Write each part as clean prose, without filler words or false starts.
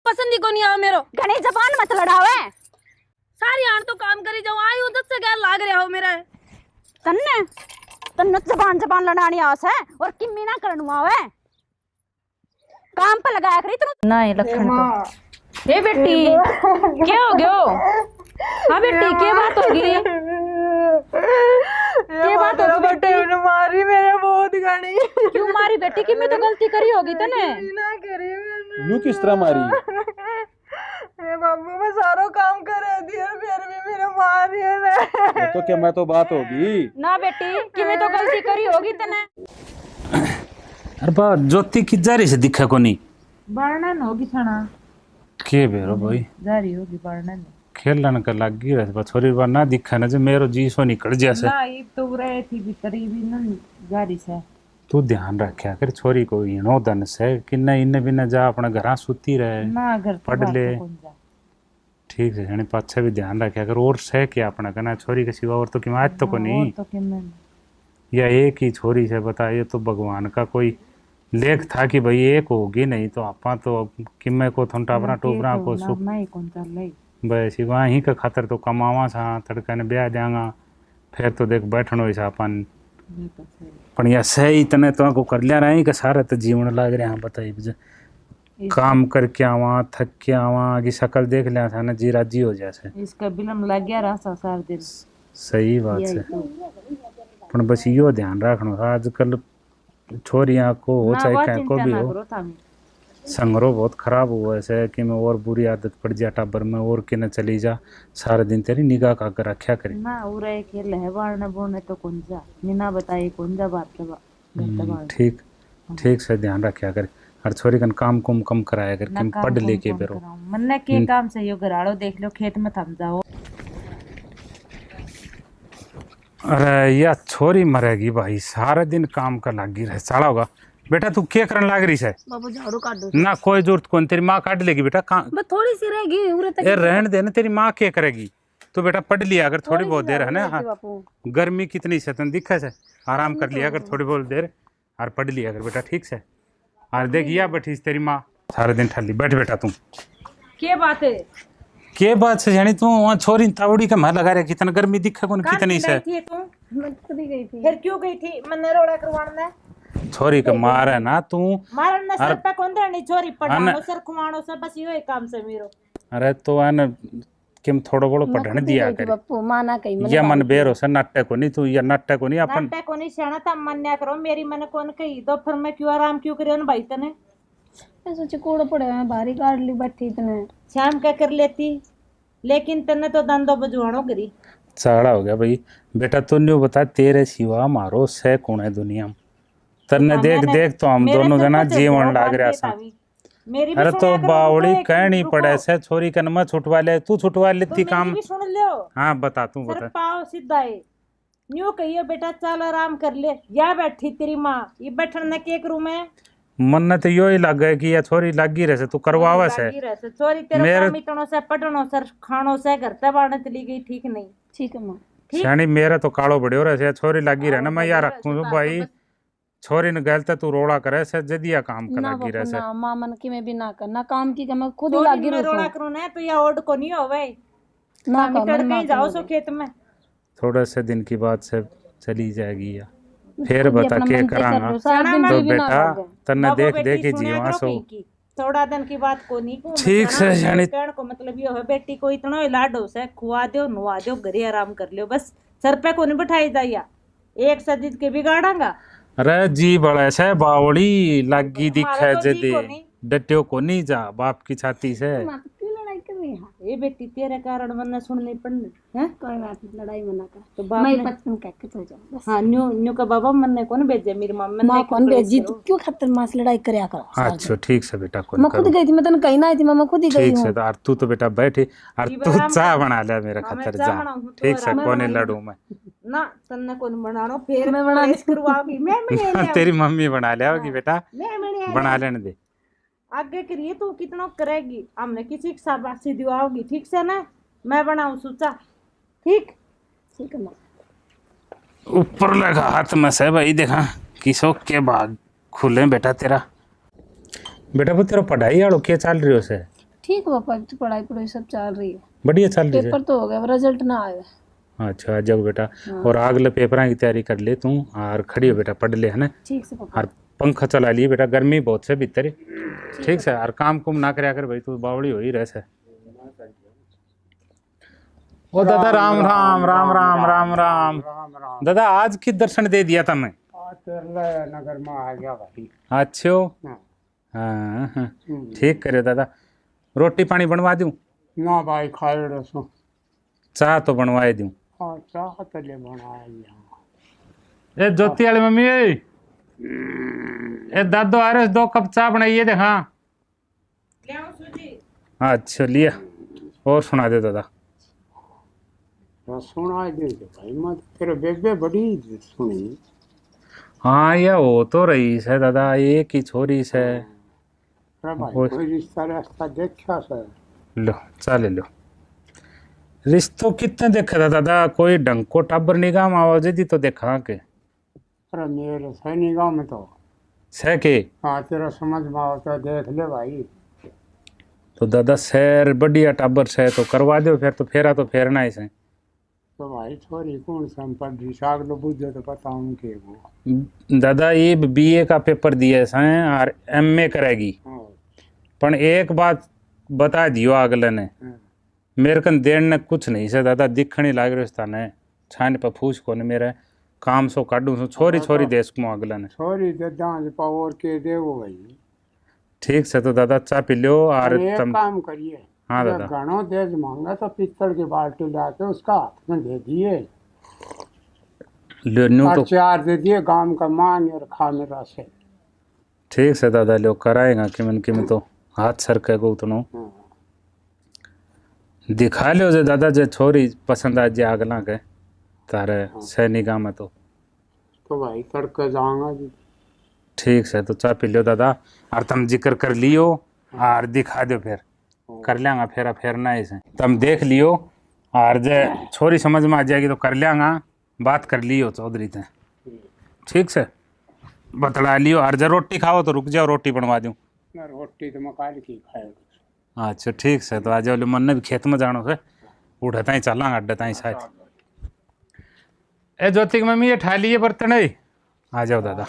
पसंद ही को नहीं आ मेरो। घनी जबान मत लड़ावे। सारी आन तो काम करी जाऊं आई हूं 10 से गैर लाग रहा हो मेरा। तन्ने तन्ने जबान लड़ानी आस है और किम्मी ना करनु आवे। काम पे लगाया करी तू ना ये लखन को। ए बेटी क्या हो गयो? हां बेटी क्या बात होगी? क्या बात होगी बेटी? उन्होंने मारी मेरे बहुत गानी। क्यों मारी बेटी? किम्मी तो गलती करी होगी तने। ना करी मैंने। यूं किस तरह मारी? ए बाबू मैं सारो काम कर रही थी फिर भी मेरे मार रही है। ये तो क्या मैं तो बात होगी ना बेटी किम्मी तो गलती करी होगी तने। अरे बा ज्योति की जारी से दिखा को नहीं वर्णन होगी थाना के बेरो भाई जारी होगी वर्णन खेलन का लगी रहे बा छोरी बा ना दिखा ना जो मेरो जी सो निकल जैसे ना ये तो रहे थी भीतरी भी ना जारी से तू ध्यान रखया कर छोरी को इनो दन से कि न इन बिना जा अपना घरा सुती रहे ना घर पढ़ ले ठीक है यानी पाछे भी ध्यान रखया कर और से क्या अपना कना छोरी के सिवा और तो कि आज तो को नहीं तो कि मैं या एक ही छोरी से बता ये तो भगवान का कोई लेख था कि भाई एक होगी नहीं तो आपा तो किम्मे को थोड़ा अपना टोबरा को सुख मैं कौन चल रही बस वहीं का खातर तो कमावा सा तड़का ने ब्याह देंगा फिर तो देख बैठनो ही अपन पण या सही तने तो को कर लिया रही का सारा तो जीवन लाग रहे हैं बताइए मुझे काम करके आवा थक के आवा की शक्ल देख लिया था ना जी राजी हो जैसे इसका बिलम लग गया रहा सार दिन सही बात है पण बस यो ध्यान रखनो आजकल छोरियां को हो चाहे कहीं को भी हो संगरो बहुत खराब हुआ ऐसे कि मैं और बुरी आदत पड़ जा टाबर में और कि न चली जा सारा दिन तेरी निगाह का कर रखा करे ना उरे के लहवार न बोने तो कौन जा बिना बताए कौन जा बात के ठीक ठीक से ध्यान रखा कर और छोरी कन काम कुम कम कराया कर कि पढ़ लेके बेरो मन्ने के काम से यो घराड़ो देख लो खेत में थम जाओ अरे या छोरी मरेगी भाई सारा दिन काम का लागी रहे साला होगा बेटा तू क्या करने लाग रही है बाबू झाड़ू काट दो ना कोई जरूरत कौन तेरी माँ काट लेगी बेटा बस थोड़ी सी रहेगी उरे तक ए रहने दे ना तेरी माँ क्या करेगी तू बेटा पढ़ लिया अगर थोड़ी बहुत देर है ना बापू गर्मी कितनी से तन दिखा से आराम कर लिया अगर थोड़ी बहुत देर और पढ़ लिया अगर बेटा ठीक से और देखिए बैठी तेरी माँ सारे दिन ठल्ली बैठ बेटा तू क्या बात है के बात से जानी तू वहाँ छोरी तावड़ी का मार लगा रहा कितना गर्मी दिखा कौन कितनी से मैं खुद ही गई थी फिर क्यों गई थी मन्ने रोड़ा करवाने छोरी का मार है ना तू मारन न सर पे कौन देनी छोरी पढ़ानो सर खुमानो सर बस यो ही काम से मेरो अरे तो अन किम थोड़ो बड़ो पढ़ने दिया कर बापू माना कहीं या मन बेरो से नाट्य को नहीं तू या नाट्य को नहीं अपन नाट्य को नहीं सियाना था मन्या करो मेरी मन कौन कही दो फिर मैं क्यों आराम क्यों करे भाई तने मैं सोचे कूड़ा पड़े हैं भारी गाड़ ली बैठी इतने शाम क्या कर लेती लेकिन तने तो दंदो बजवाणो करी चाड़ा हो गया भाई बेटा तू न्यू बता तेरे सिवा मारो से कौन है दुनिया में तन्ने देख देख तो हम दोनों जना जीवन लाग रहा सा अरे तो बावड़ी कहनी पड़े से छोरी कन में छुटवा ले तू छुटवा लेती काम सुन लियो हाँ बता तू सर बता पाओ सीधा है न्यू कहियो बेटा चल आराम कर ले या बैठी तेरी माँ ये बैठन न के करूं मैं मन ने तो यो ही लग गया कि ये छोरी लागी रहे से तू करवावा से छोरी तेरे काम इतनो से पढ़नो सर खानो से घर ते बाड़ने चली गई ठीक नहीं ठीक है माँ शानी मेरा तो कालो बड़े हो रहे से छोरी लागी रहे ना मैं यार रखूं भाई छोरी ने गलत तू रोड़ा करे से जदिया काम कर लागी रहे से ना माँ मन की मैं भी ना करना काम की मैं खुद ही लागी मैं रोड़ा करूं ना तो या ओड को नहीं होवे ना कहीं जाओ सो खेत में थोड़े से दिन की बात से चली जाएगी या फिर बता के करांगा तो बेटा तन्ने देख देख के जीवा सो थोड़ा दिन की बात को नहीं ठीक से जानी कहने को मतलब ये है बेटी को इतना लाडो से खुआ दो नुआ दो घरे आराम कर लियो बस सर पे को नहीं बैठाई जाइया एक सदी के बिगाड़ांगा अरे जी बड़ा से बावड़ी लागी दिखा जदे डट्यो को नहीं जा बाप की छाती से ये बेटी तेरे कारण मन्ने सुननी पड़नी है कोई बात नहीं लड़ाई मना कर तो बाप मैं 55 कह के तो जाऊं बस हां न्यू का बाबा मन्ने कौन भेजे मेरी मम्मी मां कौन भेजी तू क्यों खातिर मां से लड़ाई करया कर अच्छा ठीक से बेटा को मैं खुद गई थी मैं तने कहीं ना आई थी मैं खुद ही गई ठीक हूं से और तू तो बेटा बैठे और तू चाय बना ले मेरे खातिर जा ठीक से कोने लड़ू मैं ना तन्ने कौन बनानो फिर मैं बना करवाऊंगी मैं तेरी मम्मी बना ले होगी बेटा बना लेने दे आगे करिए तू कितना करेगी हमने किसी की शाबाशी दिवाओगी ठीक से ना मैं बनाऊं सोचा ठीक ठीक है ऊपर लगा हाथ में से भाई देखा किसो के बाद खुले बेटा तेरा बेटा वो तेरा पढ़ाई आड़ो क्या चल रही हो से ठीक है पापा, तो पढ़ाई पढ़ाई सब चल रही है। बढ़िया चल रही है। पेपर तो हो गया, रिजल्ट ना आया। अच्छा जब बेटा और अगले पेपर की तैयारी कर ले तू और खड़ी हो बेटा, पढ़ ले है ना। ठीक से पापा। और पंखा चला लिए बेटा, गर्मी बहुत से भीतर। ठीक से और काम कुम ना करया कर भाई, तू बावड़ी हो ही रह से। ओ दादा राम राम राम राम राम राम। दादा आज की दर्शन दे दिया था मैं नगर में आ गया भाई। अच्छो हाँ ठीक करे दादा। रोटी पानी बनवा दूं? ना भाई खाए रसो। चाह तो बनवाए दूं? हाँ चाह तो ले बनाया। ए ज्योति वाली मम्मी ए दादो आ रहे 2 कप चाय बनाइए देखा। अच्छा लिया। और सुना दे दादा। सुना दे भाई, मैं तेरे बेबे बड़ी सुनी। हाँ या हो तो रही है दादा, एक ही छोरी से। भाई कोई रिश्ता रास्ता देखा सर? लो चले लो। रिश्तों कितने देखा था दादा, कोई ढंग को टाबर निगाह में आवाज दी तो देखा के। अरे मेरे सैनी गाँव में तो सह के। हाँ तेरा समझ में आओ तो देख ले भाई। तो दादा शहर बढ़िया टाबर से तो करवा दो फिर, तो फेरा तो फेरना ही से। तो भाई छोरी कौन संपत्ति साग लो बुझे तो पता उनके वो। दादा ये बीए का पेपर दिए से और एमए करेगी। पर एक बात बता दियो अगले ने, मेरे कन देर ने कुछ नहीं से दादा, दिखने लाग रहा ने छान पर फूस को ने मेरे काम सो काटू सो छोरी छोरी देश को अगले ने। छोरी दे दांज पावर के देवो भाई। ठीक से तो दादा चाय पी लो और एक काम करिए। हाँ दादा। घणो तेज मांगा तो पित्तल की बाल्टी लाके उसका हाथ में दे दिए लो तो 4 दे दिए, गांव का मान और खा मेरा से। ठीक से दादा लो कराएगा कि मैं तो हाथ सर के को उतनो दिखा लो जे दादा, जे छोरी पसंद आ जे अगला के तारे सैनिका में तो भाई तड़के जाऊंगा जी। ठीक से तो चाय पी लो दादा और तुम जिक्र कर लियो और दिखा दो फिर कर लेंगा फेरा फेरना इसे तुम देख लियो और जे छोरी समझ में आ जाएगी तो कर लेंगा, बात कर लियो चौधरी से। ठीक से बतला लियो और जे रोटी खाओ तो रुक जाओ, रोटी बनवा दूँ। रोटी तो मकान की खाएगा। अच्छा ठीक से तो आ जाओ, मन ने भी खेत में जानो से उठता ही चलांगा अड्डा ही शायद। ए ज्योति की मम्मी ये ठा लिए बर्तन है, आ जाओ दादा।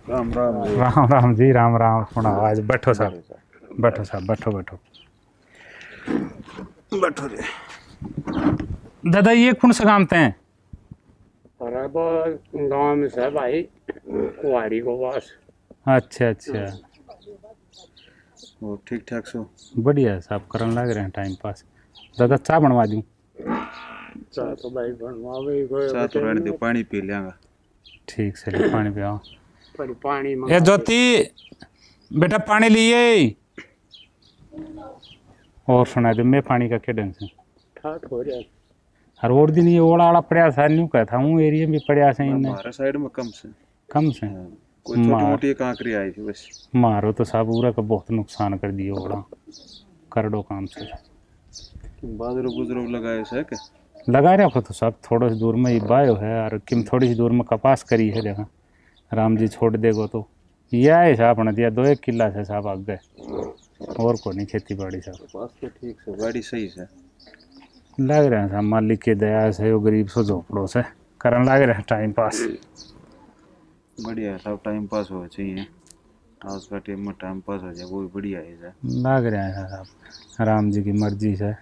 राम राम राम राम जी राम राम। सुना आज बैठो साहब, बैठो साहब, बैठो बैठो बैठो रे। दादा ये कौन से काम हैं? अरे वो गाँव में से भाई कुआरी को पास। अच्छा अच्छा वो ठीक ठाक सो बढ़िया साहब करने लग रहे हैं टाइम पास। दादा चाय बनवा दूँ? चाह तो भाई बनवा चाह तो रहने दो, पानी पी लेंगा। ठीक से ले पानी पियाओ। पर पानी ए ज्योति बेटा पानी लिए। और सुना दे मैं पानी का क्या ढंग से ठाट हो रहा है। हर और दिन ये ओला वाला पड़ा सा नहीं कहता हूँ, एरिया में पड़ा से हमारा साइड में कम से कोई छोटी मोटी कांकरी आई थी बस। मारो तो साहब पूरा का बहुत नुकसान कर दिए ओला कर दो काम से। बाजरो बुजरो लगाए से क्या लगा रखो तो साहब थोड़ा सी दूर में ही बायो है और किम थोड़ी सी दूर में कपास करी है देखा। राम जी छोड़ देगो तो यह है साहब अपना दिया 2-1 किला से साहब आग गए और को नहीं खेती बाड़ी साहब। पास तो ठीक से गाड़ी सही से लग रहे हैं साहब मालिक की दया से वो गरीब सो झोपड़ों से करने लग रहे हैं टाइम पास। बढ़िया सब टाइम पास हो चाहिए, आज का टाइम में टाइम पास हो जाए वो भी बढ़िया है। लग रहे हैं साहब राम जी की मर्जी से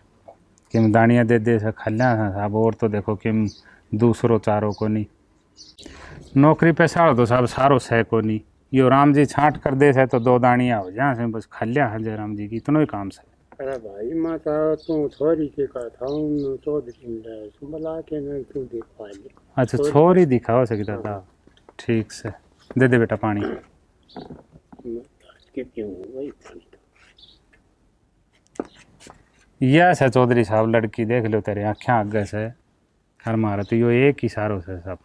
किम दानियाँ दे दे से खल्ला था साहब, और तो देखो किम दूसरों चारों को नहीं नौकरी पैसा तो साहब सारो सह को नहीं। यो राम जी छांट कर दे से तो 2 दानियाँ हो जाए से बस खल्ला है जय राम जी की इतना ही काम से। अरे भाई मैं तो तू छोरी के कहता हूँ चौधरी बुला के मैं तू दिखवा ले। अच्छा छोरी दिखाओ सकता था। ठीक से दे दे बेटा पानी। यह से चौधरी साहब लड़की देख लो तेरे आँखें आगे से हर मारा तो यो एक ही सारो से सब।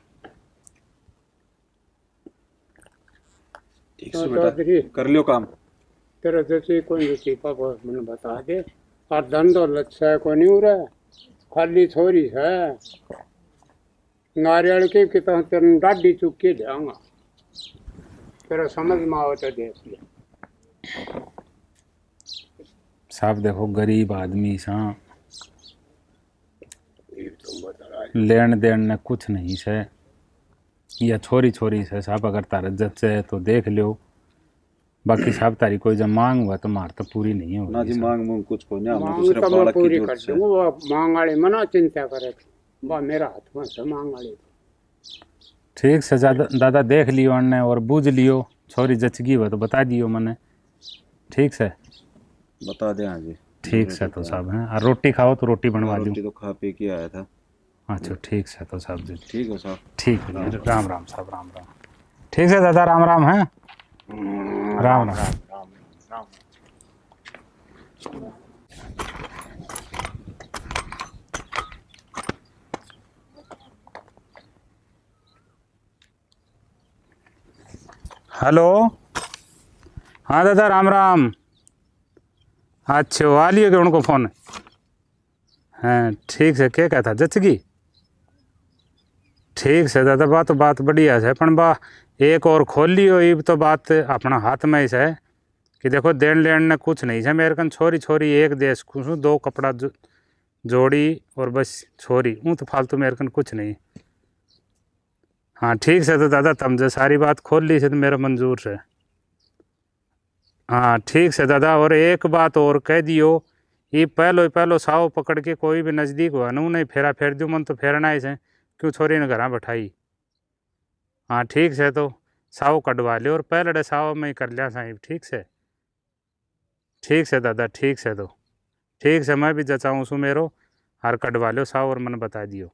ठीक से बेटा कर लियो काम। तेरा जैसे कोई पापा मैंने बता दे और धंधो लच्छा को नहीं हो रहा है खाली छोरी है नारियल के कितना तेरे डाडी चुक के जाऊंगा तेरा समझ में आओ तो देख लिया। साहब देखो गरीब आदमी सा ये तुम बता लेन देन ने कुछ नहीं से या छोरी छोरी से साहब अगर तारा जच है तो देख लियो बाकी साहब तारी कोई जब मांग हुआ तो मार तो पूरी नहीं ना होगी जी मांग मूंग कुछ को नहीं हम मांग दूसरे तो मैं बालक की पूरी जोत कर से दूंगा वो मांग वाले मना चिंता करे बा मेरा हाथ में से मांग वाले ठीक से दादा देख लियो अन्ने और बूझ लियो छोरी जचगी हो तो बता दियो मने ठीक से बता दे। हाँ जी ठीक से तो साहब हैं और रोटी खाओ तो रोटी बनवा दूँ रोटी तो खा पी के आया था। अच्छा ठीक से तो साहब जी ठीक हो साहब। ठीक है राम राम साहब राम राम ठीक से दादा राम राम है राम राम हेलो हाँ दादा राम राम अच्छा आ लिए कि उनको फ़ोन हाँ ठीक से क्या कहता जचगी ठीक से दादा बात बढ़िया है पण बा एक और खोल लियो ये तो बात अपना हाथ में ही है कि देखो देन लेन ने कुछ नहीं है मेरे कन छोरी छोरी एक देश खुश दो कपड़ा जोड़ी और बस छोरी ऊँ तो फालतू मेरे कन कुछ नहीं। हाँ ठीक से तो दादा तुम जो सारी बात खोल ली से तो मेरा मंजूर है। हाँ ठीक से दादा और एक बात और कह दियो ये पहलो साव पकड़ के कोई भी नज़दीक हुआ नू नहीं फेरा फेर दूँ मन तो फेरना ही से क्यों छोरी ने घर बैठाई। हाँ ठीक से तो साव कटवा लियो और पहले साव में ही कर लिया साहिब ठीक से दादा ठीक से तो ठीक से मैं भी जचाऊँ सू मेरो हर कटवा लियो साव और मन बता दियो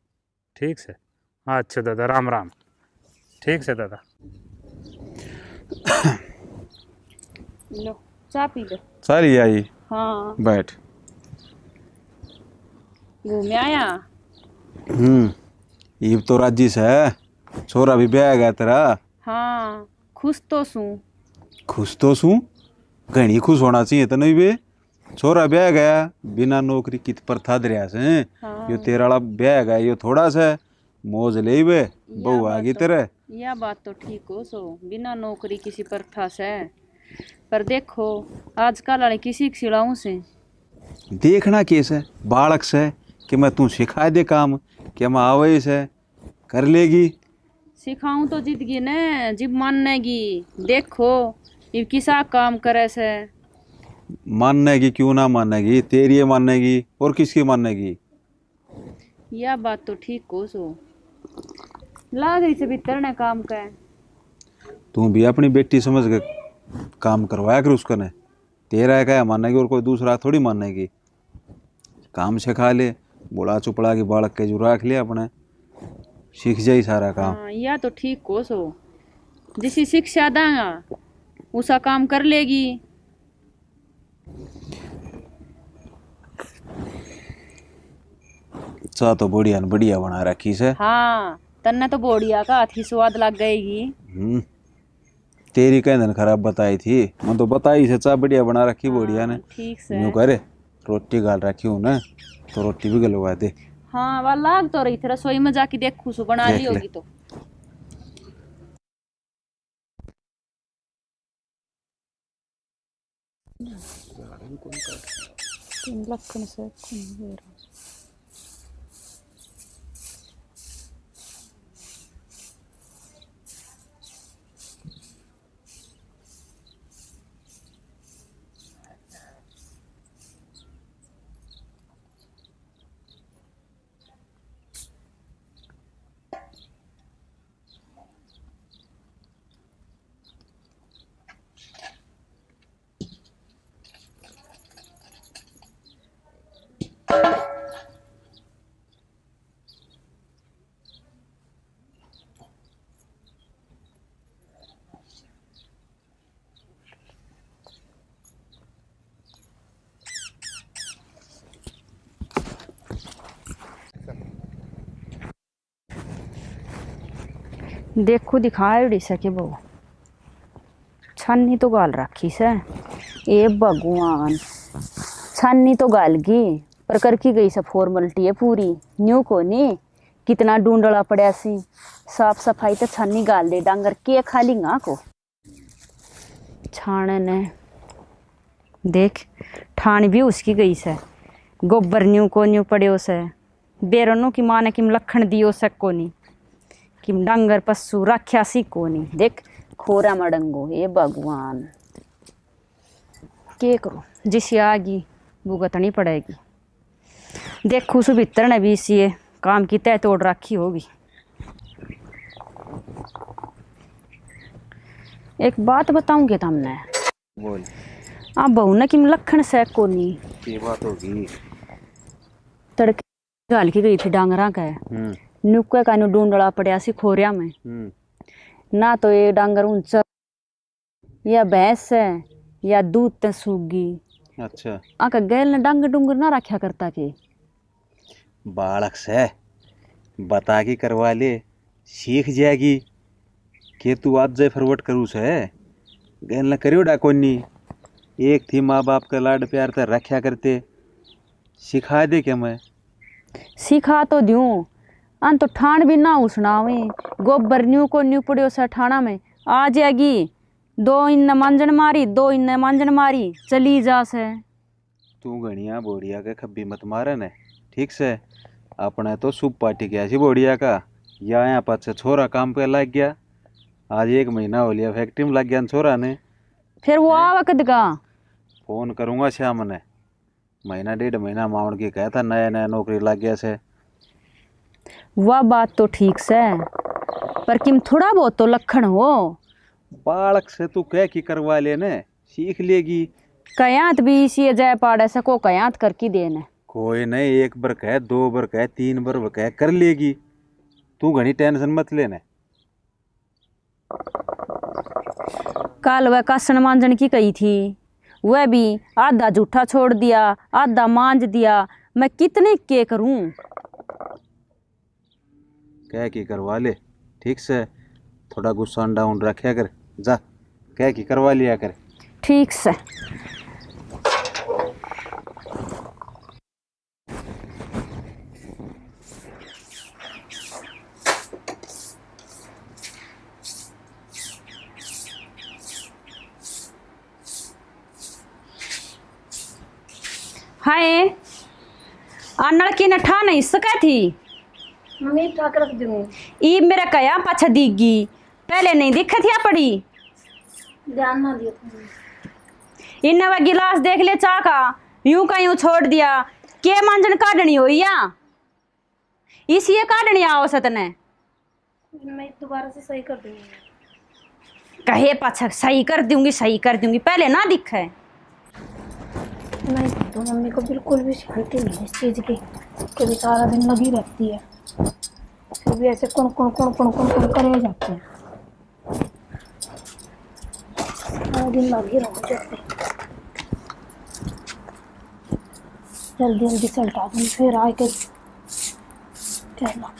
ठीक से। हाँ अच्छा दादा राम राम ठीक से दादा लो चाय पी लो। सारी आई हाँ बैठ। घूम आया ईब तो राजी से है छोरा भी ब्याह गया तेरा। हाँ खुश तो सूँ खुश तो सूँ घनी खुश होना चाहिए तो नहीं बे छोरा ब्याह गया बिना नौकरी कित पर था दरिया से हाँ। यो तेरा वाला ब्याह गया यो थोड़ा सा मौज ले बे बहू आ गई तेरे। यह बात तो ठीक हो सो बिना नौकरी किसी पर था से पर देखो आजकल वाले किसी की सिलाऊं से देखना कैसे बालक से कि मैं तू सिखा दे काम कि मैं आवे से कर लेगी सिखाऊं तो जिंदगी ने जिब मानेगी देखो ये किसा काम करे से मानेगी क्यों ना मानेगी तेरी मानेगी और किसकी मानेगी। यह बात तो ठीक हो सो लाग रही से भीतर ने काम का तू भी अपनी बेटी समझ के काम करवाया कर उसको ने तेरा क्या मानेगी और कोई दूसरा थोड़ी मानेगी। काम सिखा ले बोला चुपड़ा की बालक के जो रख ले अपने सीख जाई सारा काम। हाँ यह तो ठीक हो सो जिसी शिक्षा देगा उसका काम कर लेगी। चा तो बढ़िया बना रखी से। हाँ तन्ने तो बोड़िया का हाथी स्वाद लग गएगी। तेरी कहने खराब बताई थी मैं तो बताई से चा बढ़िया बना रखी बोड़िया ने। ठीक से यूं करे रोटी गाल रखी हूँ ना तो रोटी भी गलवा दे। हाँ वह लाग तो रही थी रसोई में जाके देखू सो बना ली होगी तो लखन से देखो दिखाए उड़ी सके वो छन्नी तो गाल रखी से ए भगवान छन्नी तो गाल गई पर कर की गई सब फॉर्मेलिटी है पूरी न्यू को नहीं कितना ढूंढला पड़ा सी साफ सफाई तो छन्नी गाल दे डांगर के खाली ना को छाने ने देख ठान भी उसकी गई से गोबर न्यू को न्यू पड़े से बेरनो की माँ ने किम लखन दियो से को नहीं किम डांगर पशु रख्या सी को नहीं देख खोरा मडंगो हे भगवान के करो जिस आगी भुगतनी पड़ेगी देखो सु भीतर ने भी इसी काम की तय तोड़ रखी होगी। एक बात बताऊंगे तुमने बोल आप बहू ने किम लखन से को नहीं ये बात होगी तड़के गाल की गई थी डांगरा का नुक्के का ढूंढला पड़ा सी खोरिया में ना तो ये डांगर ऊंचा या भैंस है या दूध ते सूगी अच्छा आका गैल ने डांगर डूंगर ना रखा करता के बालक से बता के करवा ले सीख जाएगी के तू आज जाए फॉरवर्ड करूँ से गैल न करियो डाकोनी एक थी माँ बाप का लाड प्यार ते रखा करते सिखा दे क्या मैं सिखा तो दूं अन तो ठाण भी ना उसनावे गोबर न्यू को न्यू पड़ियो सा ठाणा में आ जाएगी दो इन मांजन मारी दो इन मांजन मारी चली जा से तू गणिया बोड़िया के खब्बी मत मारे ने ठीक से अपने तो सूप पार्टी गया सी बोड़िया का या यहाँ पास छोरा काम पे लग गया आज 1 महीना हो लिया फैक्ट्री में लग गया छोरा ने फिर वो आ वक्त का फोन करूँगा शाम ने महीना 1.5 महीना माउंट के कहता नया नया नौकरी लग गया से वह बात तो ठीक से पर किम थोड़ा बहुत तो लखन हो बालक से तू कह की करवा लेने सीख लेगी कयात भी इसी जय पाड़े से को कयात करके देने कोई नहीं 1 बार कह 2 बार कह 3 बार कह कर लेगी तू घनी टेंशन मत लेने कल वह कासन मांजन की कही थी वह भी आधा जूठा छोड़ दिया आधा मांज दिया मैं कितने के करूं कह की करवा ले ठीक से थोड़ा गुस्सा डाउन रखा कर जा कह की करवा लिया कर ठीक से हाय अनड़ की नठा नहीं सका थी मम्मी ठाक रख दूंगी ई मेरा कया पाछा दिखगी पहले नहीं दिखा थी पड़ी ध्यान ना दियो तुम इन वह गिलास देख ले चाह का यूं का यूं छोड़ दिया के मांजन काटनी हो या इसी काटनी आओ सतने मैं दोबारा से सही कर दूंगी कहे पाछा सही कर दूंगी पहले ना दिखे नहीं तो मम्मी को बिल्कुल भी शांति नहीं है इस चीज़ की कभी सारा दिन लगी रहती है फिर भी ऐसे कुण करे जाते हैं सारा दिन लगी रहो जाते जल्दी सल्टा दूँ फिर आके कहना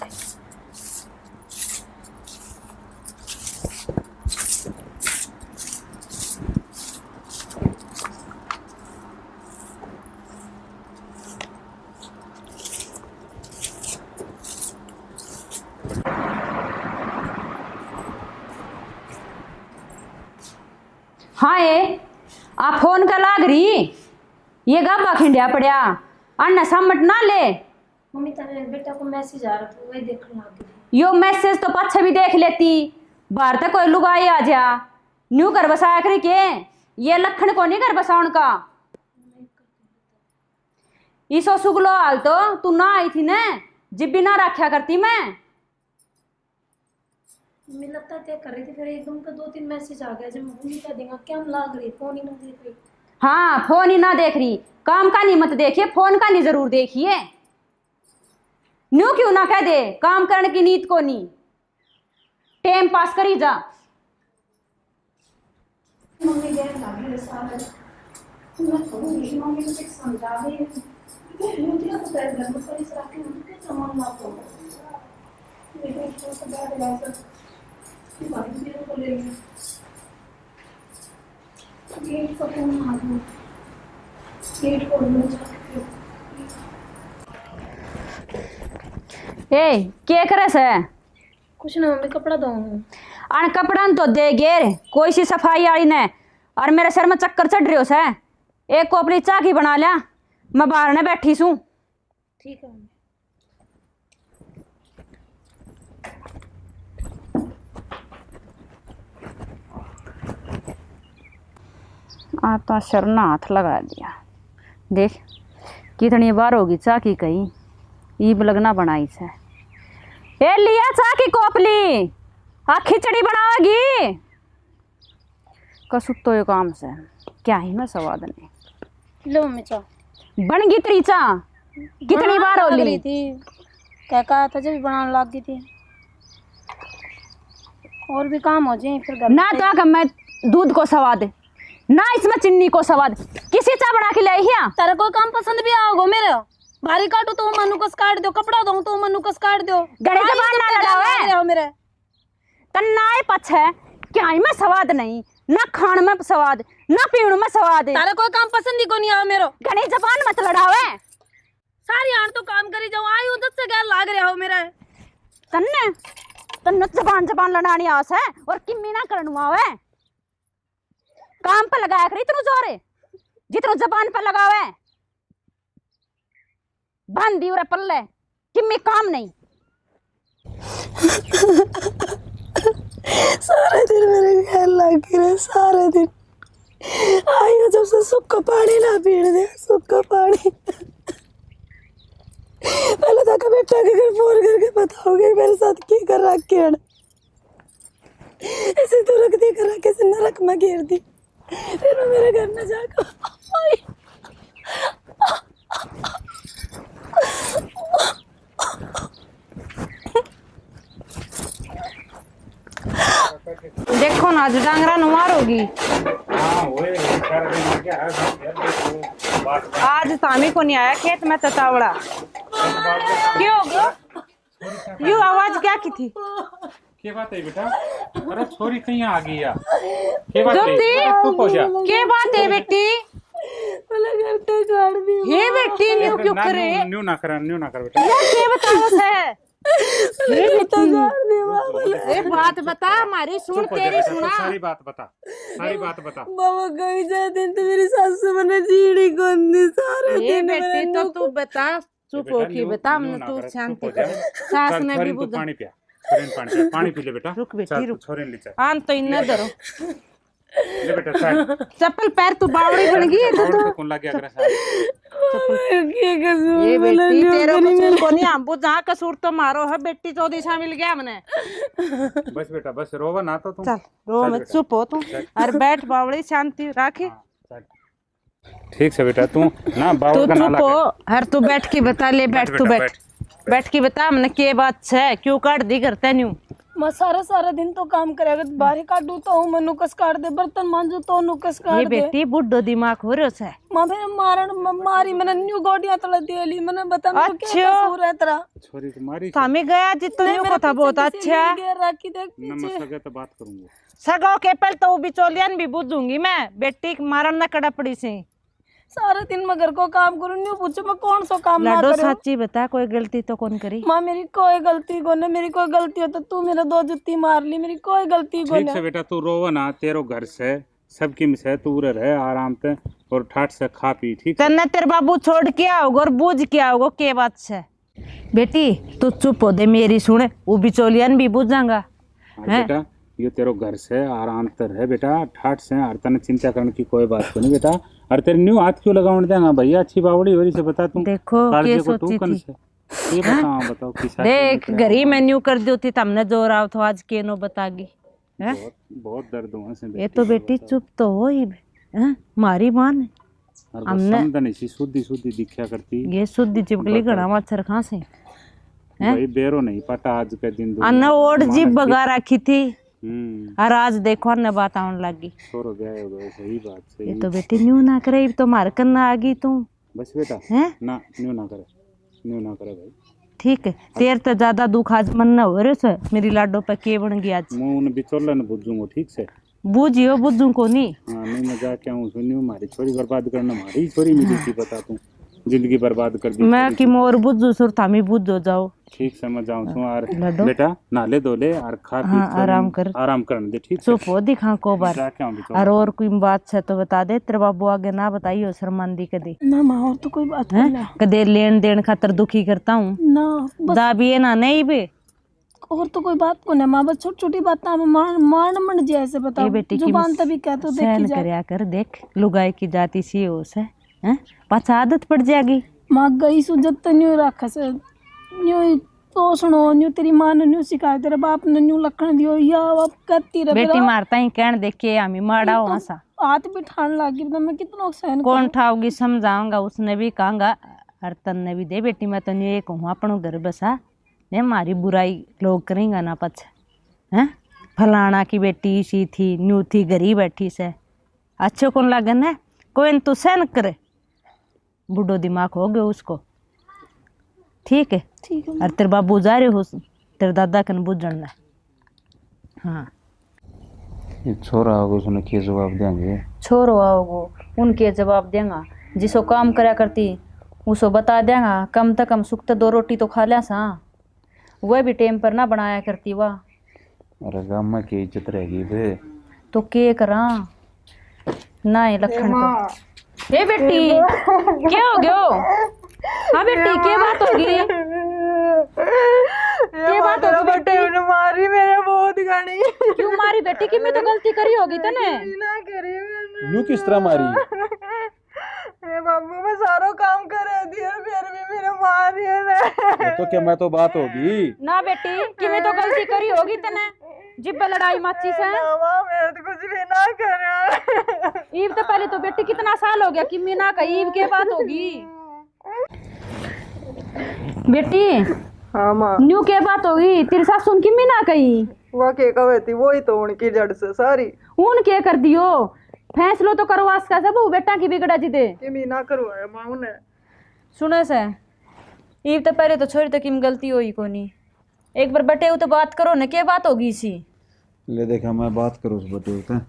हाँ आप फोन का लाग रही ये गाबा खिंडिया पड़िया अन्ना समट ना ले मम्मी तेरे बेटा को मैसेज आ रहा था वही देखने लगी यो मैसेज तो पछे भी देख लेती बाहर तक कोई लुगाई आ जा न्यू कर बसाया करी के ये लखन को नहीं कर बसाउन का इसो सुगलो हाल तो तू ना आई थी ने जिब्बी ना रखा करती मैं मम्मी लगता है कर रही थी फिर एकदम का 2-3 मैसेज आ गया जब मैं भूल कर देंगे क्या लाग रही फोन ही ना देख रही हाँ फोन ही ना देख रही काम का नहीं मत देखिए फोन का नहीं जरूर देखिए न्यू क्यों ना कह दे काम करने की नीत को नहीं टाइम पास करी जा मम्मी गैर लागे सारा मैं कहूँगी मम्मी को कुछ समझा दे मुझे तो घर में पुलिस रख के मुझे क्या सामान ना हो मेरे को तो बैठ गया सर बाकी मेरे को ले लिया गेट को फोन मार दो गेट खोल दो ए क्या करे से? कुछ ना मम्मी, कपड़ा धोऊं। अन कपड़ा तो दे गेर कोई सी सफाई वाली ने। और मेरे सर में चक्कर चढ़ रही हो से। एक को अपनी चाय की बना लिया, मैं बाहर ने बैठी सू। ठीक है मम्मी। आता शरना हाथ लगा दिया। देख कितनी बार होगी चाय की कहीं ईब लगना बनाई से। ए लिया चाय की कोपली, हाँ खिचड़ी बनाओगी कसुत तो ये काम से क्या ही मैं स्वाद नहीं। लो मम्मी चाय बन गई तेरी चाय? कितनी बार हो ली थी? क्या कहा था जब बनाने लग गई थी। और भी काम हो जाए फिर घर ना तो मैं दूध को स्वाद ना इसमें चीनी को स्वाद। किसी चाय बना के लाई है? तेरे कोई काम पसंद भी आओगे मेरे? भारी काटो तो मनु कस काट दो, कपड़ा दो तो मनु कस काट दो। गड़े जबान ना लड़ाओ हो मेरे। तन्नाए पछ है क्या ही में स्वाद नहीं, ना खान में स्वाद ना पीण में स्वाद। तेरे कोई काम पसंद ही को नहीं आओ मेरो। गड़े जबान मत लड़ावे। सारी आन तो काम करी जाओ, आई उधर से गैर लाग रहा हो मेरे। तन्ने तन्ने जबान लड़ानी आस है और किम्मी ना करनु आवे। काम पे लगाया करी इतनो जोरे जितनो जबान पे लगावे। बांधी उरे पल्ले किम्मी काम नहीं। सारे दिन मेरे गैर लाग रहे, सारे दिन आई हो जब से सूखा पानी ना पीने दे, सूखा पानी। पहले तक बेटा के घर फोन करके बताओगे मेरे साथ क्या कर रहा है। ऐसे तो रख दी कर कैसे नरक में घेर दी। फिर मैं मेरे घर में जाकर देखो ना आज डांगरा नुमार होगी। आज सामी को नहीं आया खेत में ततावड़ा। क्यों यू आवाज क्या की थी? क्या बात है बेटा? अरे छोरी कहीं आ गई यार। क्या बात है? चुप हो जा। क्या बात है बेटी? घर पे गाड़ दी। ये बेटी न्यू क्यों करे? न्यू ना कर बेटा। क्या बताओ है? ये बात बता हमारी सुन तेरी सुना। सारी बात बता, सारी बात बता। बाबा कहीं जाते तो मेरी सासू मैंने जीड़ी कौन दी सारे ये दिन बेटी तो तू बता चुप हो की बता हमने तू शांति कर। सास ने भी बुझा पानी पिया, पानी पी ले बेटा। रुक बेटी रुक। छोरे ले चल। आन तो इन्ने धरो ले बेटा साइड। चप्पल पैर तू बावड़ी बन गई है तो कौन लग गया करे साइड। ये बेटी तेरे कसूर को नहीं हम बुझा कसूर तो मारो है बेटी 14 सा मिल गया हमने। बस बेटा बस रोवा ना तो तुम। चल रो मत चुप हो तू। अरे बैठ बावड़ी शांति रखे। ठीक से बेटा तू ना बावड़ का ना चुप हो। हर तू बैठ के बता ले। बैठ तू बैठ के बता हमने के बात है क्यों काट दी करते न्यू। मैं सारा दिन तो काम करेगा बाहर काटू तो मैं नुकस काट दे, बर्तन मांजू तो नुकस काट ये दे। बेटी बुड्ढो दिमाग हो रहा है। मां फिर मारी मैंने न्यू गोटियां तला दे ली मैंने बता मेरे क्या कसूर है तेरा। छोरी तुम्हारी सामी गया जितने को था बहुत अच्छा। राखी देख ना मैं सगे तो बात करूंगा। सगाओ के पल तो बिचौलियन भी बुझूंगी मैं। बेटी मारन ना कड़ा पड़ी से। सारा दिन मैं घर को काम करूं न्यू पूछो मैं कौन सा काम ना लड्डो करूं। सच्ची बता कोई गलती तो कौन करी? मां मेरी कोई गलती को नहीं, मेरी कोई गलती हो तो तू मेरा 2 जुत्ती मार ली, मेरी कोई गलती को ठीक से नहीं। बेटा तू रोवा ना, तेरो घर से सबकी मिसे तू रहे आराम से और ठाट से खा पी। ठीक तन्ने तेरे बाबू छोड़ के आओगे और बूझ के आओगे के बात से। बेटी तू चुप हो दे मेरी सुने वो बिचौलियन भी बुझांगा। बेटा ये तेरो घर से आराम से रहे बेटा ठाट से। हर तने चिंता करने की कोई बात नहीं बेटा। और तेरे न्यू हाथ क्यों लगावन देगा भैया? अच्छी बावड़ी वरी से बता तू। देखो के सोची थी। ये बताओ किस देख घरी में न्यू कर दी थी तमने जोर आओ तो आज के नो बतागी। बहुत दर्द हुआ से ये तो बेटी चुप तो हो ही मारी मान हमने शुद्धि दिखा करती। ये शुद्धि चिपकली घड़ा मच्छर कहाँ से भाई बेरो नहीं पता आज के दिन अन्ना ओढ़ जीप बगा रखी थी और आज देखो न बात आने लगी। सही बात सही। ये तो बेटी न्यू ना करे तो मार करना आ गई तू। बस बेटा हैं ना न्यू ना करे भाई। ठीक है तेर तो ज्यादा दुख आज मन ना हो रहे से मेरी लाडो पे के बन गई आज। मैं उन बिचौला न बुझूंगा ठीक से। बूझियो बुझू को नहीं। हाँ नहीं मैं जाके आऊँ सुनियो मारी छोरी बर्बाद करना मारी छोरी मिली थी बता तू। जिंदगी बर्बाद कर दी मैं कि मोर बुझू सुर थामी बुझो जाओ ठीक समझ जाऊं सु और लड्डू। बेटा नाले धोले और खा पी हाँ, थोड़ी आराम कर। आराम करने दे ठीक है चुप हो दिखा को बार। जा के आऊं भी और कोई बात है तो बता दे, तेरे बाबू आगे ना बताइयो शर्मांदी कदी ना माँ और तो कोई बात हैं? नहीं कदे लेन देन खातर दुखी करता हूँ ना, बस दा भी है ना नहीं बे। और तो कोई बात को ना माँ, बस छोटी छोटी बात मान मन जैसे ये बताओ, बेटी की जुबान तभी कह तो देखी सहन जाए। करया कर, देख लुगाई की जाति सी हो से हैं, पाछा आदत पड़ जाएगी। माँ गई सु जब तक न्यू रख से न्यू तो सुनो, न्यू तेरी माँ ने न्यू सिखाया, तेरे बाप ने न्यू लखन दियो, या अब कहती रहे बेटी मारता ही कहन देख के हमी माड़ा हो सा हाथ भी ठान लागी, तो मैं कितना सहन कौन ठाओगी समझाऊंगा, उसने भी कहांगा और तन ने भी दे बेटी मैं तो न्यू एक हूँ अपनों घर बसा ने मारी बुराई लोग करेंगे ना पछ हैं, फलाना की बेटी सी थी न्यू थी गरीब बैठी से अच्छे कौन लगन है, कोई तो सहन करे, बुढ़ो दिमाग हो गयो उसको ठीक है। ठीक है और तेरे बाबू जा रहे हो तेरे दादा कन बुझना। हाँ ये छोरा होगा उसने क्या जवाब देंगे? छोरो आओगो उनके जवाब देंगा, जिसो काम करया करती उसो बता देंगा, कम से कम सुख तो 2 रोटी तो खा लिया सा, वह भी टाइम पर ना बनाया करती वाह। अरे गाँव में की इज्जत रहेगी बे। तो के करा ना ये लखन तो ए बेटी क्या हो गयो? हाँ बेटी क्या बात होगी? क्या बात होगी बेटी? मारी मेरे बहुत गानी क्यों मारी बेटी? कि मैं तो गलती करी होगी तने? ना करी मैंने। न्यू किस तरह मारी? बाबू मैं सारो काम कर रही थी फिर भी मेरे मारी है। तो क्या मैं तो बात होगी ना बेटी कि मैं तो गलती करी होगी तने, जिब्बे लड़ाई माची से मैं तो कुछ भी ना कर। ईब तो पहले तो बेटी कितना साल हो गया कि मैं ना कही, ईब के बात होगी बेटी? हाँ माँ न्यू के बात होगी, तेरी सास सुन की मैं ना कही, वो के कवे थी वही तो उनकी जड़ से सारी उन के कर दियो, फैसलो तो करवास का सब बेटा की बिगड़ा जीते कि मैं ना करवाया माँ ने। सुने से ईब तो पहले तो छोरी तो किम गलती होई कोनी, एक बार बटे तो बात करो न, के बात होगी सी? ले देखा मैं बात करूँ उस बटे होते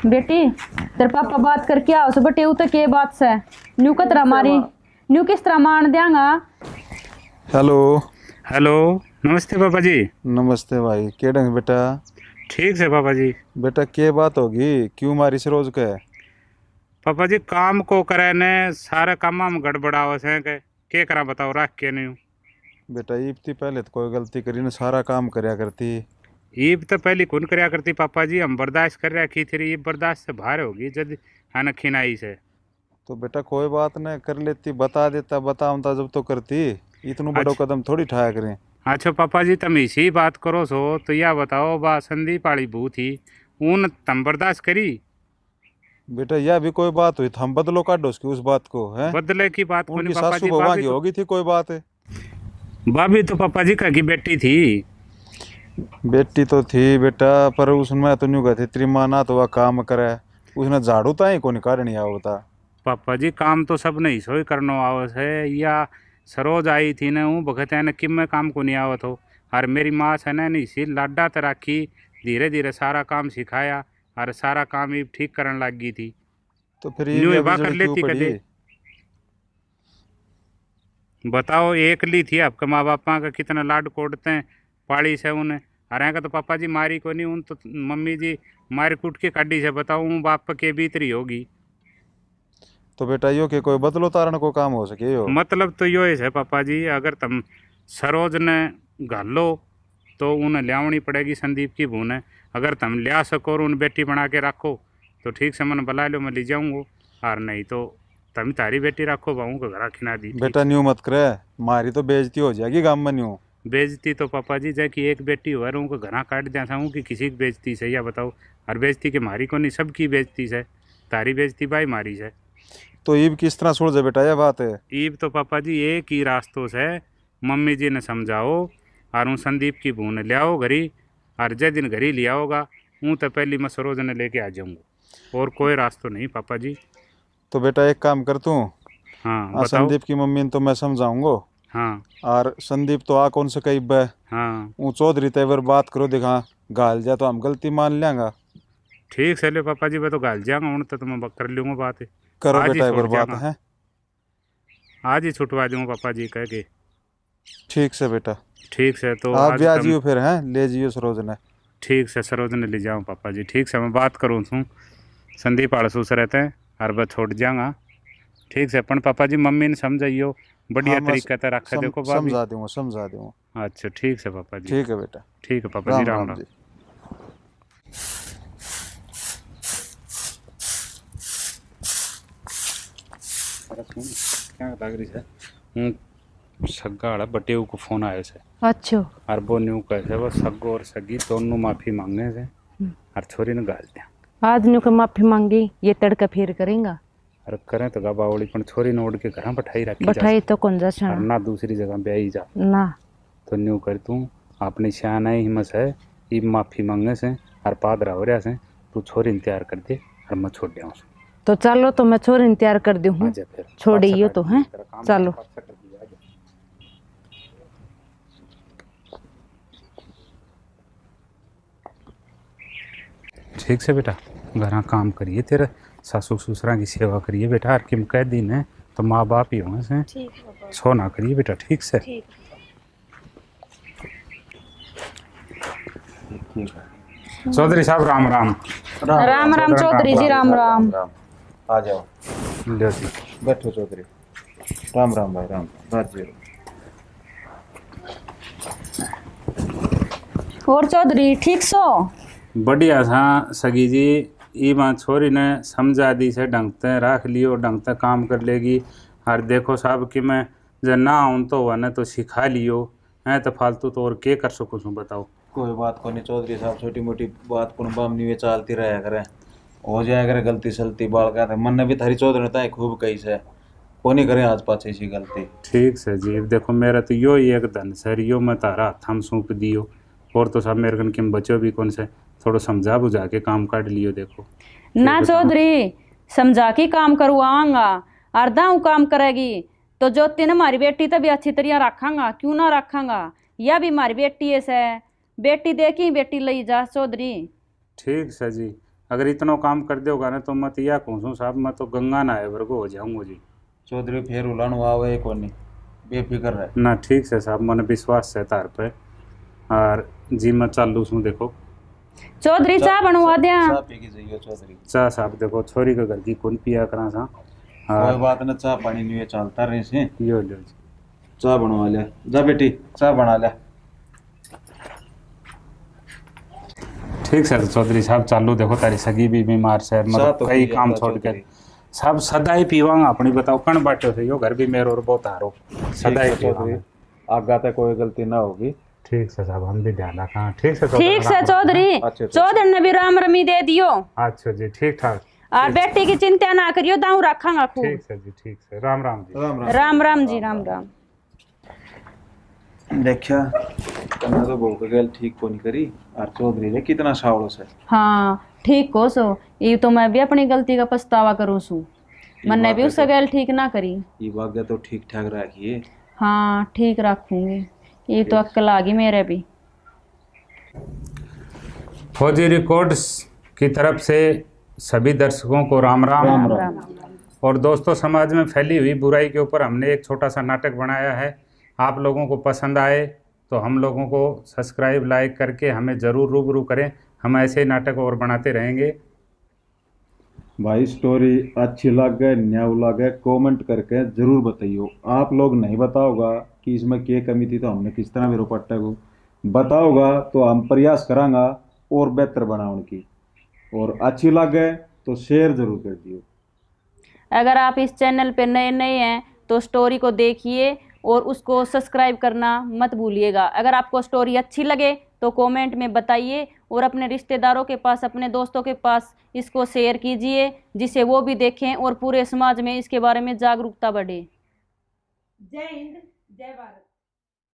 बेटी तेरे पापा बात करके आओ सो बटे तो के बात से न्यू कतरा मारी, न्यू किस तरह मान देंगा? हेलो हेलो नमस्ते पापा जी। नमस्ते भाई, के ढंग बेटा? ठीक से पापा जी। बेटा के बात होगी, क्यों मारी से रोज के? पापा जी काम को करे ने सारे काम में गड़बड़ावस है के करा बताओ रख के नहीं। बेटा ईब थी पहले तो कोई गलती करी ने सारा काम करया करती। ईब तो पहले कौन करया करती पापा जी, हम बर्दाश्त कर रखी थी, ईब बर्दाश्त से बाहर होगी जब है खिनाई से। तो बेटा कोई बात नहीं कर लेती, बता देता बताऊंता जब तो करती, इतना बड़ो कदम थोड़ी उठाया करें। अच्छा पापा जी तुम इसी बात करो सो तो यह बताओ बा संदीप वाली बू थी उन तुम बर्दाश्त करी? बेटा यह भी कोई बात हुई, हम बदलो काटो उसकी उस बात को है। बदले की बात उनकी पापा सासू जी, बवा भाभी की तो, होगी थी कोई बात है। भाभी तो पापा जी का की बेटी थी। बेटी तो थी बेटा, पर उसमें तो न्यू कहती तेरी माँ ना तो वह काम करे, उसने झाड़ू ताई को निकालनी आ होता। पापा जी काम तो सब नहीं सोई करनो आवस है, या सरोज आई थी ना हूँ बखत है ना कि मैं काम को नहीं आवत हो, और मेरी माँ से ना नहीं सी लाडा तो राखी, धीरे धीरे सारा काम सिखाया और सारा काम ही ठीक करने लग गई थी। तो फिर न्यू ये बा कर बिजड़ी लेती क्यों कदे? पड़ी? बताओ एक ली थी आपके माँ बापा का कितना लाड कोड़ते हैं पाड़ी से उन्हें, अरे का तो पापा जी मारी को नहीं, उन तो मम्मी जी मारी कूट के काटी से, बताऊँ बाप के भीतरी होगी। तो बेटा यो के कोई बदलो तारण को काम हो सके यो? मतलब तो यो है पापा जी, अगर तुम सरोज ने घालो तो उन्हें लियावनी पड़ेगी संदीप की बहू ने, अगर तुम लिया सको और उन बेटी बना के रखो तो ठीक से मन बुला लो मैं ले जाऊँगा, और नहीं तो तुम तारी बेटी रखो बहू को घर खिना दी। बेटा न्यू मत करे, मारी तो बेइज्जती हो जाएगी गाँव में न्यू। बेइज्जती तो पापा जी जै कि एक बेटी हो रहा उनको घर काट दिया था कि किसी की बेइज्जती से, या बताओ हर बेइज्जती के मारी को नहीं, सबकी बेइज्जती से, तारी बेइज्जती भाई मारी से। तो ईब किस तरह सुलझे बेटा, यह बात है? ईब तो पापा जी एक ही रास्तों से मम्मी जी ने समझाओ और उन संदीप की बहू ने ले आओ घरी, और जै दिन घरी लिया होगा ऊँ तो पहली मैं सरोज ने लेके आ जाऊँगा, और कोई रास्ता नहीं पापा जी। तो बेटा एक काम कर तू, हाँ बताओ। संदीप की मम्मी ने तो मैं समझाऊंगा, हाँ और संदीप तो आ कौन से कई बे हाँ चौधरी तेवर बात करो, दिखा गाल जाए तो हम गलती मान लेंगा, ठीक से ले पापा जी, मैं तो गाल जाऊंगा उन तो मैं कर लूंगा बात। करो आज ही बेटा एक बार छोड़ बात जाऊंगा। है। आज ही छुटवा दूंगा पापा जी कह के। ठीक से बेटा, ठीक से तो आप आज भी आ तम जियो फिर हैं, ले जियो सरोज ने। ठीक से सरोज ने ले जाऊँ पापा जी। ठीक से मैं बात करूँ तू संदीप आड़सू से रहते हैं और बस छोड़ जाऊंगा। ठीक से अपन पापा जी मम्मी ने समझाइयो बढ़िया हाँ, मैं तरीके से रखा देखो भाभी। समझा दूंगा। अच्छा ठीक है पापा जी। ठीक है बेटा। ठीक है पापा जी, राम राम। जी। क्या लग रही है सग्गा वाला बटेऊ को फोन आया से अच्छा और वो न्यू कैसे वो सग्गो और सगी दोनों माफी मांगने से और छोरी ने गाल दिया। आदमी को माफी मांगी ये तड़का फेर करेगा। और करें तो गबावड़ी पर छोरी ने उड़ के घर बैठाई रखी बैठाई तो कौन जा और छना ना दूसरी जगह ब्याही जा ना। तो न्यू कर तू अपनी शान है हिम्मत है ये माफी मांगने से और पादरा हो रहा से तू छोरी ने तैयार कर दे और मैं छोड़ दिया उसको। तो चलो तो मैं छोरी तैयार कर दी हूँ, आजा फिर छोड़ियो तो है। चलो ठीक से बेटा, घर काम करिए, तेरे सासू ससुरा की सेवा करिए बेटा। हर किम कह दिन है तो माँ बाप ही होंगे से छो ना करिए बेटा। ठीक से चौधरी साहब राम राम। राम राम चौधरी जी, राम राम। आ जाओ, लो जी बैठो चौधरी। राम राम भाई, राम बात जी। और चौधरी ठीक सो? बढ़िया था सगी जी। ई माँ छोरी ने समझा दी से ढंग से रख लियो, ढंग से काम कर लेगी। और देखो साहब कि मैं जब ना आऊँ तो वह तो सिखा लियो है तो फालतू तो और के कर सकूँ बताओ। कोई बात को नहीं चौधरी साहब, छोटी मोटी बात को बामनी में चलती रहा करे, हो जाए करे गलती सलती बाल का। मन ने भी थारी चौधरी ने ताई खूब कही से को नहीं करे आज पाछे सी गलती। ठीक से जी, देखो मेरा तो यो ही एक धन सर यो मैं तारा हाथ हम सौंप दियो और तो सब मेरे कन किम बचो भी कौन से थोड़ा समझा बुझा के काम काट लियो। देखो ना चौधरी समझा के काम करवाऊंगा, अर्धा काम करेगी तो जो तीन हमारी बेटी तो भी अच्छी तरह रखांगा, क्यों ना रखांगा। यह भी हमारी बेटी है से, बेटी देखी बेटी लई जा चौधरी। ठीक है जी, अगर इतना काम कर दोगा ना तो मत या कहूँ साहब मैं तो गंगा नहाए वर्गो हो जाऊंगा जी। चौधरी फिर उलानु आवे को नहीं, बेफिक्र रहे ना। ठीक से साहब मन विश्वास है तार पे और जी मैं चालू हूँ। देखो चौधरी चाह बनवा दिया। चाह पी के जाइयो चौधरी। चाह साहब देखो छोरी के घर की कौन पिया करा सा। कोई बात ना, चाह पानी नहीं चलता रहे से। यो लो जी, चाह बनवा ले जा बेटी, चाह बना ले। ठीक सर चौधरी साहब चालू। देखो तारी सगी भी बीमार से मतलब तो कई पिया काम था छोड़ के चौधरी। सब सदा ही पीवांगा अपनी। बताओ कण बाटो से यो घर भी मेरे और बहुत हारो सदा ही पीवांगा। आगा तक कोई गलती ना होगी। ठीक से साहब हम भी ध्यान रखा। ठीक से ठीक से चौधरी, चौधरी ने भी राम रमी दे दियो। अच्छा जी ठीक ठाक। और बेटी की चिंता ना करियो, दाऊ रखांगा खूब। ठीक है जी, ठीक है। राम राम जी। राम राम जी, राम राम। देखा कन्ना तो बहु के गल ठीक को नहीं करी और चौधरी ने कितना सावड़ो से। हाँ ठीक को सो, ये तो मैं भी अपनी गलती का पछतावा करूँ सू। मैंने भी उससे गल ठीक ना करी। ये बात तो ठीक ठाक रखिए। हाँ ठीक रखूंगी, ये तो अक्ल आ गई मेरे भी। फौजी रिकॉर्ड्स की तरफ से सभी दर्शकों को राम राम। और दोस्तों, समाज में फैली हुई बुराई के ऊपर हमने एक छोटा सा नाटक बनाया है। आप लोगों को पसंद आए तो हम लोगों को सब्सक्राइब लाइक करके हमें ज़रूर रूबरू करें। हम ऐसे ही नाटक और बनाते रहेंगे। भाई स्टोरी अच्छी लगे न्याव लगे कमेंट करके जरूर बताइयो। आप लोग नहीं बताओगा कि इसमें क्या कमी थी तो हमने किस तरह विरोपट्टा को बताओगा तो हम प्रयास करांगा और बेहतर बनाने की। और अच्छी लगे तो शेयर जरूर कर दियो। अगर आप इस चैनल पे नए नए हैं तो स्टोरी को देखिए और उसको सब्सक्राइब करना मत भूलिएगा। अगर आपको स्टोरी अच्छी लगे तो कमेंट में बताइए और अपने रिश्तेदारों के पास, अपने दोस्तों के पास इसको शेयर कीजिए, जिससे वो भी देखें और पूरे समाज में इसके बारे में जागरूकता बढ़े। जय हिंद, जय भारत।